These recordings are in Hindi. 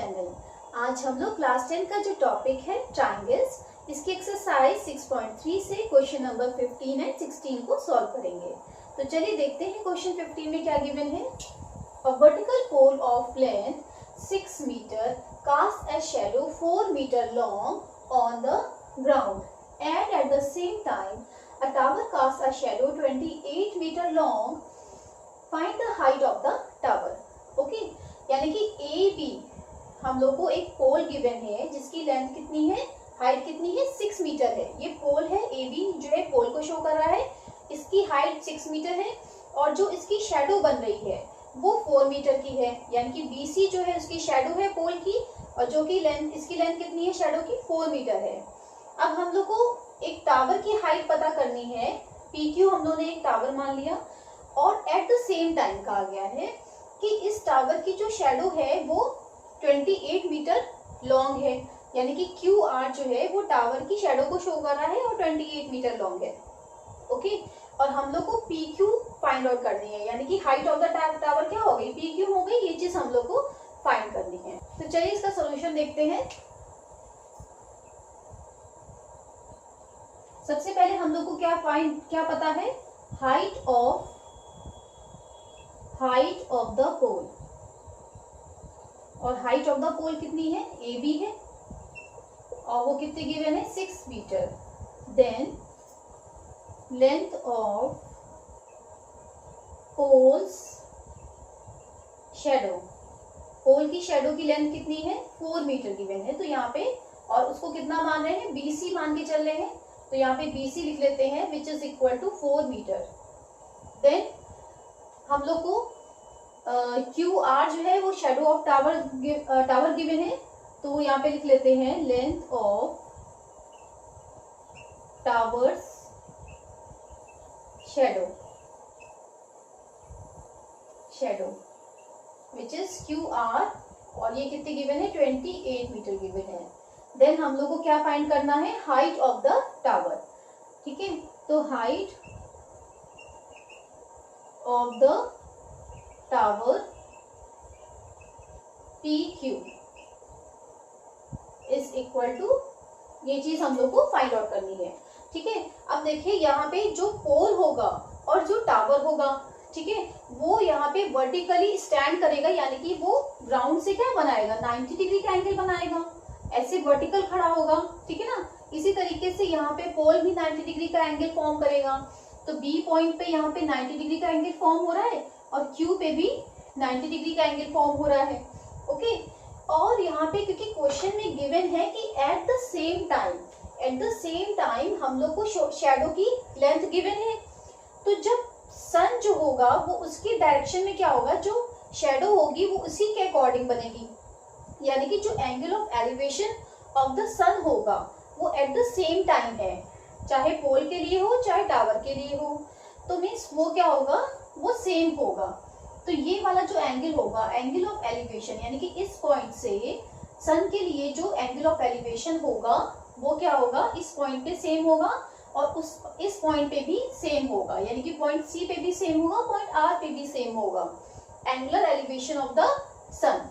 चैनल। आज हम लोग क्लास 10 का जो टॉपिक है ट्रायंगल्स, इसकी एक्सरसाइज 6.3 से क्वेश्चन नंबर 15 एंड 16 को सॉल्व करेंगे। तो चलिए देखते हैं क्वेश्चन 15 में क्या गिवन है। A vertical pole of length 6 metre cast a shadow 4 meter long on the ground and at the same time a tower casts a shadow 28 meter long. Find the height of the tower. Okay, यानी कि ए बी हम लोग को एक पोल गिवन है जिसकी लेंथ कितनी है, हाइट कितनी है, 6 मीटर है। ये पोल है ए बी जो है पोल को शो कर रहा है, इसकी हाइट 6 मीटर है और जो इसकी शेडो बन रही है वो 4 मीटर की है। यानी कि बी सी जो है उसकी शेडो है पोल की और जो कि लेंथ, इसकी लेंथ कितनी है शेडो की, 4 मीटर है। अब हम लोग को एक टावर की हाइट पता करनी है, पी क्यू हम लोग ने एक टावर मान लिया और एट द सेम टाइम कहा गया है कि इस टावर की जो शेडो है वो 28 मीटर लॉन्ग है। यानी कि क्यू आर जो है वो टावर की शेडो को शो कर रहा है और 28 मीटर लॉन्ग है। ओके, और हम लोग को पी क्यू फाइंड आउट करनी है, यानी कि हाइट ऑफ द टावर क्या हो गई, पी क्यू हो गई। ये चीज हम लोग को फाइंड करनी है। तो चलिए इसका सोल्यूशन देखते हैं। सबसे पहले हम लोग को क्या पता है, हाइट ऑफ द पोल, और हाइट ऑफ द पोल कितनी है, ए बी है और वो कितने गिवन है, 6 metre. Then length of pole's shadow, pole की शेडो की लेंथ कितनी है, 4 मीटर गिवन है। तो यहाँ पे और उसको कितना मान रहे हैं, BC मान के चल रहे हैं। तो यहाँ पे BC लिख लेते हैं which is equal to 4 metre. देन हम लोग को QR जो है वो शेडो ऑफ टावर गिवन है, तो यहाँ पे लिख लेते हैं length of towers shadow which is QR और ये कितने गिवन है, 28 मीटर गिवन है। देन हम लोग को क्या फाइंड करना है, हाइट ऑफ द टावर। ठीक है, तो height of the tower PQ is equal to, ये चीज हम लोग को फाइंड आउट करनी है। ठीक है, अब देखिए यहाँ पे जो पोल होगा और जो टावर होगा, ठीक है, वो यहाँ पे वर्टिकली स्टैंड करेगा, यानी कि वो ग्राउंड से क्या बनाएगा, 90 डिग्री का एंगल बनाएगा, ऐसे वर्टिकल खड़ा होगा। ठीक है ना, इसी तरीके से यहाँ पे पोल भी 90 डिग्री का एंगल फॉर्म करेगा। तो बी पॉइंट पे यहाँ पे 90 डिग्री का एंगल फॉर्म हो रहा है और क्यू पे भी 90 डिग्री का एंगल फॉर्म हो रहा है। ओके, और यहाँ पे क्योंकि क्वेश्चन में गिवन है कि एट द सेम टाइम हम लोग को शेडो की लेंथ गिवन है, तो जब सन जो होगा वो उसकी डायरेक्शन में क्या होगा, जो शेडो होगी वो उसी के अकॉर्डिंग बनेगी। यानी कि जो angle of elevation of the sun होगा वो एट द सेम टाइम है, चाहे पोल के लिए हो चाहे टावर के लिए हो। तो मीन्स वो क्या होगा, वो सेम होगा। तो ये वाला जो एंगल होगा, एंगल ऑफ एलिवेशन, यानी कि इस पॉइंट से सन के लिए जो एंगल ऑफ एलिवेशन होगा वो क्या होगा, इस पॉइंट पे सेम होगा और इस पॉइंट पे भी सेम होगा। यानी कि पॉइंट सी पे भी सेम होगा, पॉइंट आर पे भी सेम होगा, angular elevation of the sun.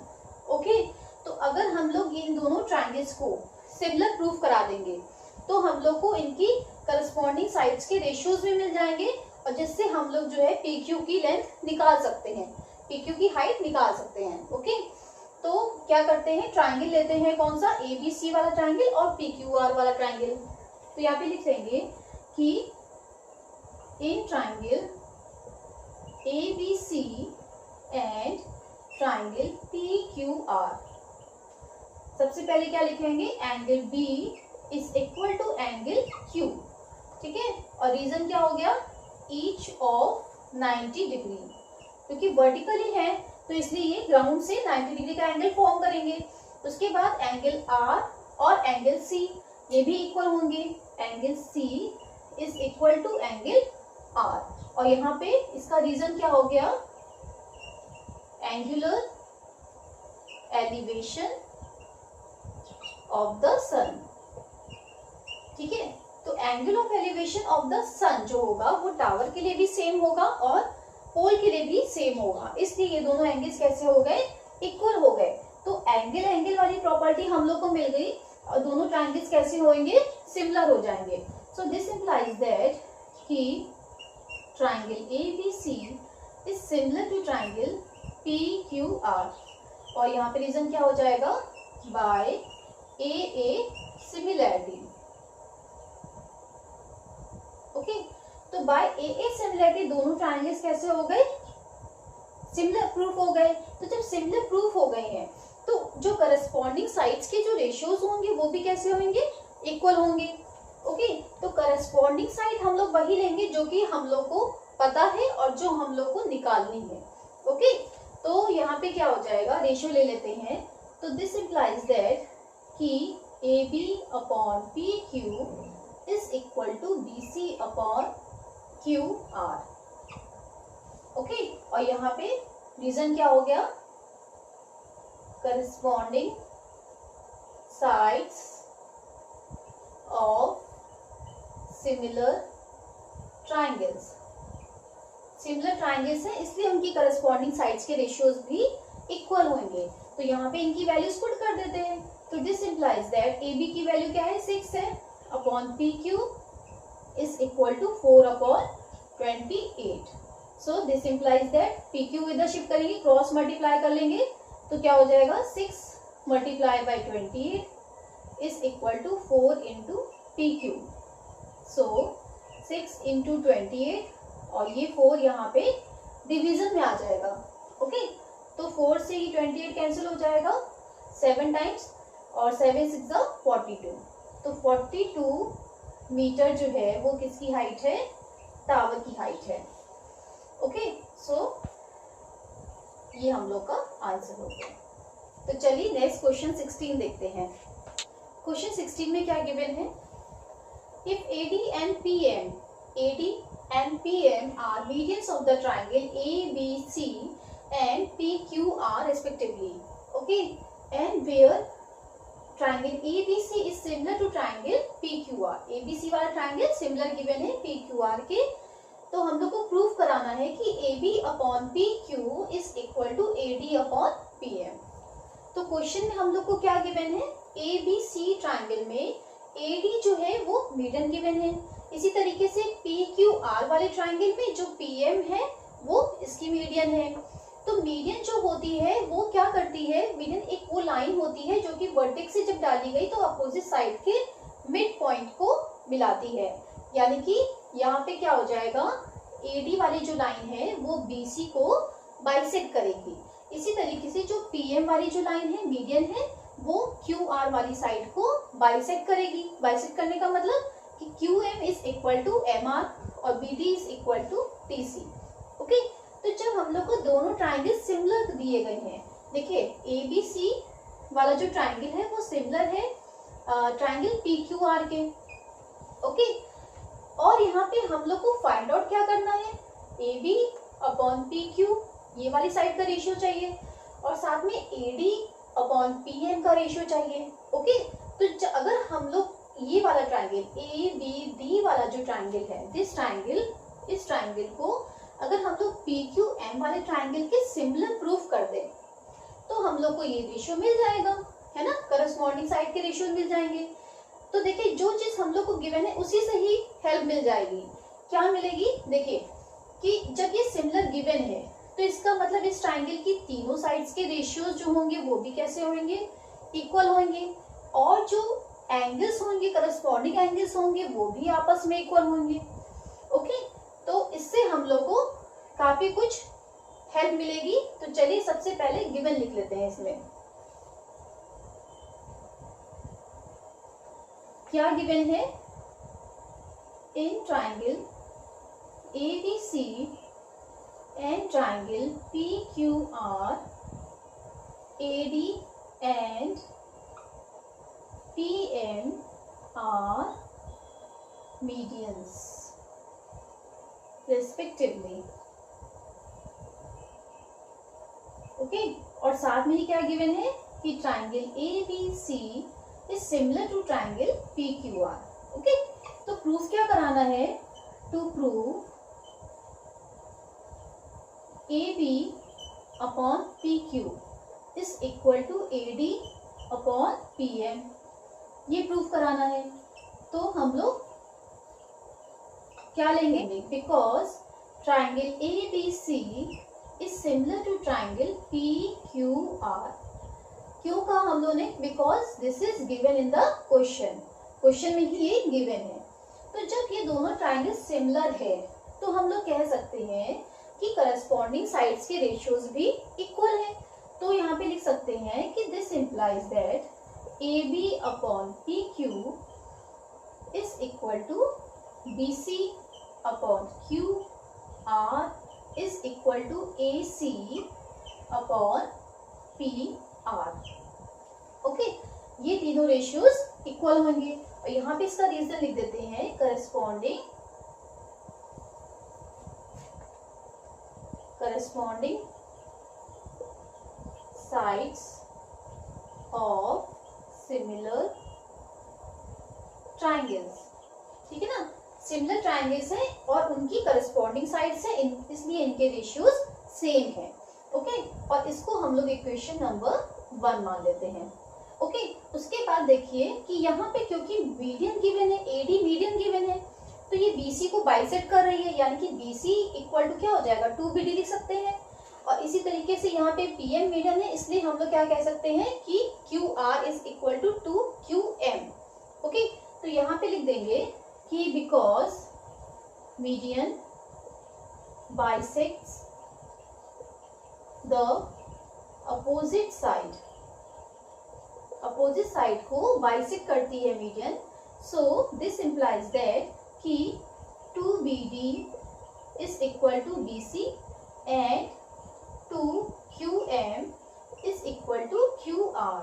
Okay, तो अगर हम लोग इन दोनों ट्रायंगल्स को सिमिलर प्रूफ करा देंगे तो हम लोग को इनकी करस्पॉन्डिंग साइड्स के रेशियोज भी मिल जाएंगे और जिससे हम लोग जो है PQ की लेंथ निकाल सकते हैं, PQ की हाइट निकाल सकते हैं। ओके, तो क्या करते हैं, ट्रायंगल लेते हैं, कौन सा, ABC वाला ट्रायंगल और PQR वाला ट्रायंगल। तो यहाँ पे लिख देंगे कि in triangle ABC and triangle PQR, सबसे पहले क्या लिखेंगे, angle B is equal to angle Q। ठीक है, और रीजन क्या हो गया, ईच ऑफ 90 डिग्री, क्योंकि वर्टिकली है तो इसलिए ये ग्राउंड से 90 डिग्री का एंगल फॉर्म करेंगे। उसके बाद एंगल R और एंगल C ये भी इक्वल होंगे, angle C is equal to angle R। और यहाँ पे इसका रीजन क्या हो गया, angular elevation of the sun. ठीक है, तो angle of elevation of the sun जो होगा वो टावर के लिए भी सेम होगा और पोल के लिए भी सेम होगा, इसलिए ये दोनों एंगल्स कैसे हो गए, इक्वल हो गए। तो एंगल एंगल वाली प्रॉपर्टी हम लोग को मिल गई और दोनों ट्राइंगल्स कैसे होंगे, सिमिलर हो जाएंगे. सो दिस इंप्लाइज दैट कि triangle ABC is similar to triangle PQR. और यहाँ पे रीजन क्या हो जाएगा, बाय AA सिमिलैरिटी. ओके, तो बाय AA सिमिलैरिटी दोनों ट्राइंगल्स कैसे हो गए, सिमिलर प्रूफ हो गए. तो जब सिमिलर प्रूफ हो गए हैं तो जो करस्पॉन्डिंग साइड्स के जो रेशियोज होंगे वो भी कैसे होंगे, इक्वल होंगे. ओके, तो करस्पॉन्डिंग साइड हम लोग वही लेंगे जो कि हम लोग को पता है और जो हम लोग को निकालनी है. ओके, तो यहाँ पे क्या हो जाएगा, रेशियो ले लेते हैं. तो दिस इम्प्लाइज दैट कि AB upon PQ is equal to BC upon QR. Okay, और यहाँ पे रीजन क्या हो गया, corresponding sides of similar triangles. Similar triangles है इसलिए उनकी करस्पॉन्डिंग साइड्स के रेशियोज भी इक्वल होंगे. तो यहाँ पे इनकी वैल्यूज पुट कर देते हैं. तो दिस इम्प्लाइज दैट AB की वैल्यू क्या है, 6 है, upon PQ is equal to 4 upon 28. So this implies that PQ इधर शिफ्ट करेंगे, क्रॉस मल्टीप्लाई कर लेंगे तो क्या हो जाएगा, 6 multiply by 28 is equal to 4 into PQ. So 6 into 28 और ये 4 यहाँ पे डिवीजन में आ जाएगा. ओके, तो 4 से ही 28 कैंसिल हो जाएगा 7 टाइम्स और 7 6 42. तो 42 मीटर जो है वो किसकी हाइट है, टावर की हाइट है. ओके, सो ये हम लोग का आंसर हो गया. तो चलिए नेक्स्ट क्वेश्चन 16 देखते हैं. क्वेश्चन 16 में क्या गिवन है, if AD and PM are medians of the triangle ABC and PQR respectively. Okay, and where triangle ABC is similar to triangle PQR. ABC वाला triangle similar given है PQR के. तो हम लोग को प्रूफ कराना है कि AB upon PQ is equal to AD upon PM. तो क्वेश्चन में हम लोग को क्या गिवन है, ABC ट्राइंगल में AD जो है वो मीडियन गिवन है. इसी तरीके से PQR वाले ट्राइंगल में जो PM है वो इसकी मीडियन है. तो मीडियन जो होती है वो क्या करती है, मीडियन एक वो लाइन होती है जो कि वर्टेक्स से जब डाली गई तो अपोजिट साइड के मिड पॉइंट को मिलाती है. यानी कि यहाँ पे क्या हो जाएगा, AD वाली जो लाइन है वो BC को बाइसेक्ट करेगी. इसी तरीके से जो PM वाली जो लाइन है मीडियन है वो QR वाली साइड को बाइसेक्ट करेगी. बाइसेक्ट करने का मतलब कि QM is equal to MR और BD is equal to TC. Okay, तो जब हम लोग को दोनों ट्राइंगल सिमिलर दिए गए हैं, देखिए ABC वाला जो ट्राइंगल है वो सिमिलर है ट्राइंगल PQR के. ओके, और यहाँ पे हम लोग को फाइंड आउट क्या करना है, AB अपॉन PQ ये वाली साइड का रेशियो चाहिए और साथ में AD अपॉन PM का रेशियो चाहिए. ओके, तो अगर हम लोग ये वाला ट्राइंगल ABD वाला जो ट्राइंगल है, दिस ट्राइंगल, इस ट्राइंगल को अगर हम लोग PQM वाले ट्राइंगल के सिमिलर प्रूफ कर दें तो हम लोग को ये रेशियो मिल जाएगा, है ना, करस्पॉन्डिंग साइड के रेशियो मिल जाएंगे. तो देखिए जो चीज हम लोग को गिवन है उसी से ही हेल्प मिल जाएगी. क्या मिलेगी, देखिए कि जब ये सिमिलर गिवन है तो इसका मतलब इस ट्राइंगल की तीनों साइड्स के रेशियोज जो होंगे वो भी कैसे होंगे, इक्वल होंगे. और जो एंगल्स होंगे, करस्पॉन्डिंग एंगल्स होंगे वो भी आपस में इक्वल होंगे. ओके, तो इससे हम लोग को काफी कुछ हेल्प मिलेगी. तो चलिए सबसे पहले गिवन लिख लेते हैं. इसमें क्या गिवन है, in triangle ABC and triangle PQR, AD and PM are medians respectively. Okay, और साथ में ही क्या गिवन है कि triangle ABC is similar to triangle PQR. Okay, तो प्रूफ क्या कराना है, to prove AB upon PQ is equal to AD upon PM, ये प्रूफ कराना है। तो हम लोग क्या लेंगे, because triangle ABC is similar to triangle PQR। क्यों कहा हम लोगों ने, because this is given in the question में ही ये गिवन है। तो जब ये दोनों ट्राइंगल सिमिलर है तो हम लोग कह सकते हैं कि करस्पॉन्डिंग साइड्स के रेशियोज भी इक्वल है। तो यहाँ पे लिख सकते हैं कि this implies that AB upon PQ is equal to BC upon QR is equal to AC upon PR। Okay, ये तीनों रेशियोज इक्वल होंगे। और यहाँ पे इसका रीजन लिख देते हैं, corresponding sides of similar triangles। ठीक है ना, सिमिलर ट्राइंगल्स है और उनकी करस्पॉन्डिंग साइड्स है, इसलिए इनके रेशियोज सेम है। ओके, और इसको हम लोग इक्वेशन नंबर 1 मान लेते हैं। ओके, उसके बाद देखिए कि यहाँ पे क्योंकि मीडियन गिवन है, AD मीडियन गिवन है, तो ये BC को बाइसेक्ट कर रही है, यानी कि BC इक्वल टू क्या हो जाएगा, 2BD लिख सकते हैं। और इसी तरीके से यहाँ पे PM मीडियन है, इसलिए हम लोग क्या कह सकते हैं कि QR is equal to 2QM। Okay, तो यहाँ पे लिख देंगे कि because median bisects the opposite side को बाइसेक्ट करती है median, so this implies that कि 2BD is equal to BC and 2QM is equal to QR।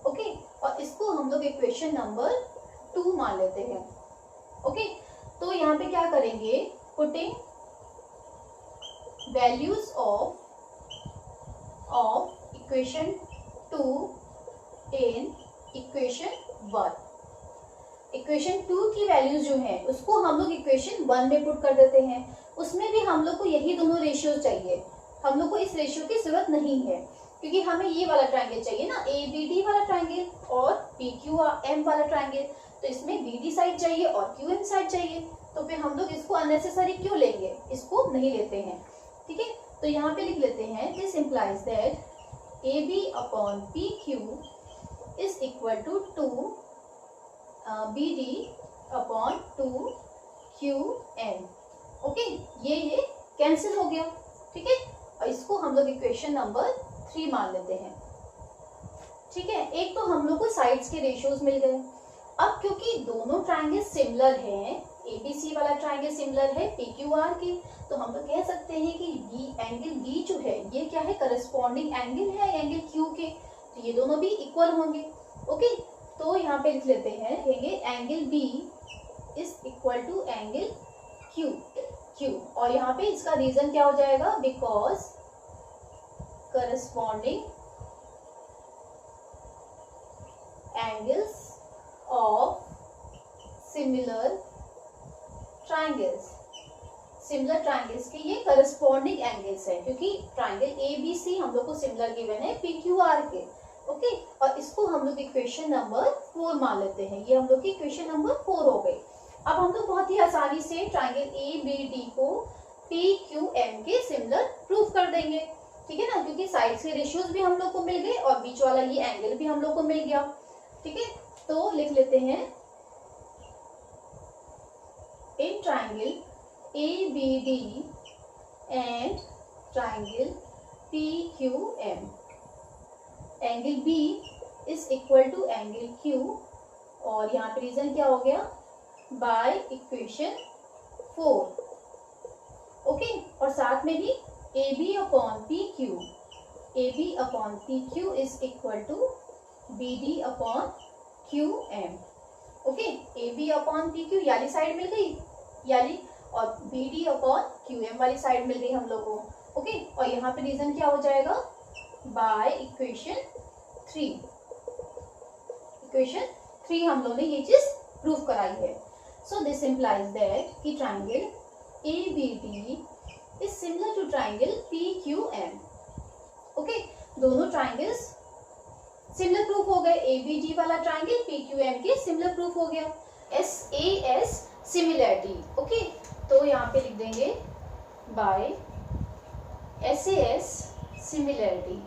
Okay, और इसको हम लोग इक्वेशन नंबर 2 मान लेते हैं। ओके, तो यहाँ पे क्या करेंगे, putting values of equation 2 in equation 1। Equation 2 की वैल्यूज जो है उसको हम लोग इक्वेशन 1 में पुट कर देते हैं। उसमें भी हम लोग को यही दोनों रेशियो चाहिए, हम लोग को इस रेशियो की जरूरत नहीं है, क्योंकि हमें ये वाला ट्राइंगल चाहिए ना, ABD वाला ट्राइंगल और PQM वाला ट्राइंगल। तो इसमें BD साइड चाहिए और QM साइड चाहिए, तो फिर हम लोग इसको अननेसेसरी क्यों लेंगे, इसको नहीं लेते हैं। ठीक है, तो यहाँ पे लिख लेते हैं, this implies that AB upon PQ is equal to 2BD upon 2QM। Okay, ये कैंसिल हो गया। ठीक है, और इसको हम लोग इक्वेशन नंबर 3 मान लेते हैं। ठीक है, एक तो हम लोग को साइड्स के रेशियोज मिल गए। अब क्योंकि दोनों ट्राइंगल सिमिलर हैं, ABC वाला ट्राइंगल सिमिलर है PQR के, तो हम लोग कह सकते हैं कि एंगल B जो है ये क्या है, करस्पॉन्डिंग एंगल है एंगल Q के, तो ये दोनों भी इक्वल होंगे। ओके, तो यहाँ पे लिख लेते हैं, कहेंगे angle B is equal to angle Q। और यहाँ पे इसका रीजन क्या हो जाएगा, because corresponding angles of similar triangles के ये करस्पॉन्डिंग एंगल्स है, क्योंकि ट्राइंगल ABC हम लोग को सिमिलर गिवन है PQR के। ओके, और इसको हम लोग इक्वेशन नंबर 4 मान लेते हैं। ये हम लोग की इक्वेशन नंबर 4 हो गई। अब हम लोग बहुत ही आसानी से ट्राइंगल ABD को PQM के सिमिलर प्रूफ कर देंगे। ठीक है ना, क्योंकि साइड्स के रेशियोज भी हम लोग को मिल गए और बीच वाला ये एंगल भी हम लोग को मिल गया। ठीक है, तो लिख लेते हैं, in triangle ABD and triangle PQM angle B is equal to angle Q, और यहाँ पे रीजन क्या हो गया, बाय इक्वेशन 4। ओके, और साथ में ही AB upon PQ is equal to BD upon QM। Okay, AB upon PQ याली साइड मिल गई, याली, और BD अपॉन QM वाली साइड मिल गई हम लोग को। ओके, और यहाँ पे रीजन क्या हो जाएगा, बाय इक्वेशन 3। इक्वेशन 3 हम लोगों ने ये चीज प्रूफ कराई है। सो दिस इंप्लाइज दैट कि triangle ABD is similar to triangle PQM। Okay, दोनों ट्राइंगल्स सिमिलर प्रूफ हो गए। ABD वाला ट्राइंगल PQM के सिमिलर प्रूफ हो गया। SAS similarity. ओके, तो यहाँ पे लिख देंगे बाय SAS सिमिलैरिटी।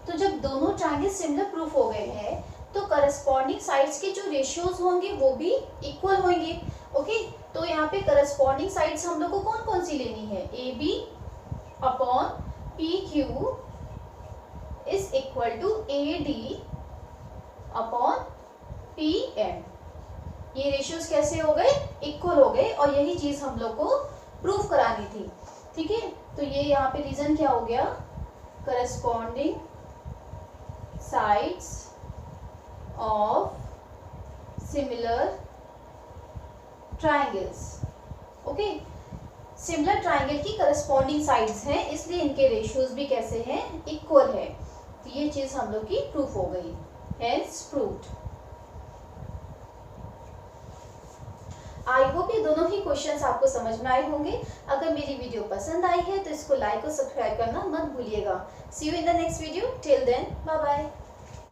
तो जब दोनों ट्राइंगल सिमिलर प्रूफ हो गए हैं तो करस्पॉन्डिंग साइड्स के जो रेशियोज होंगे वो भी इक्वल होंगे। ओके, तो यहाँ पे करस्पॉन्डिंग साइड्स हम लोग को कौन कौन सी लेनी है? AB upon PQ is equal to AD upon PM। ये रेशियोज कैसे हो गए? इक्वल हो गए, और यही चीज हम लोग को प्रूफ करानी थी। ठीक है, तो ये यहाँ पे रीजन क्या हो गया? Corresponding sides of similar triangles। Okay, similar triangle की करस्पॉन्डिंग साइड्स हैं, इसलिए इनके रेशियोज भी कैसे हैं? इक्वल है। तो ये चीज हम लोग की प्रूफ हो गई, हेंस प्रूव्ड। आई होप ये दोनों ही क्वेश्चंस आपको समझ में आए होंगे। अगर मेरी वीडियो पसंद आई है तो इसको लाइक और सब्सक्राइब करना मत भूलिएगा। See you in the next video. Till then, bye bye.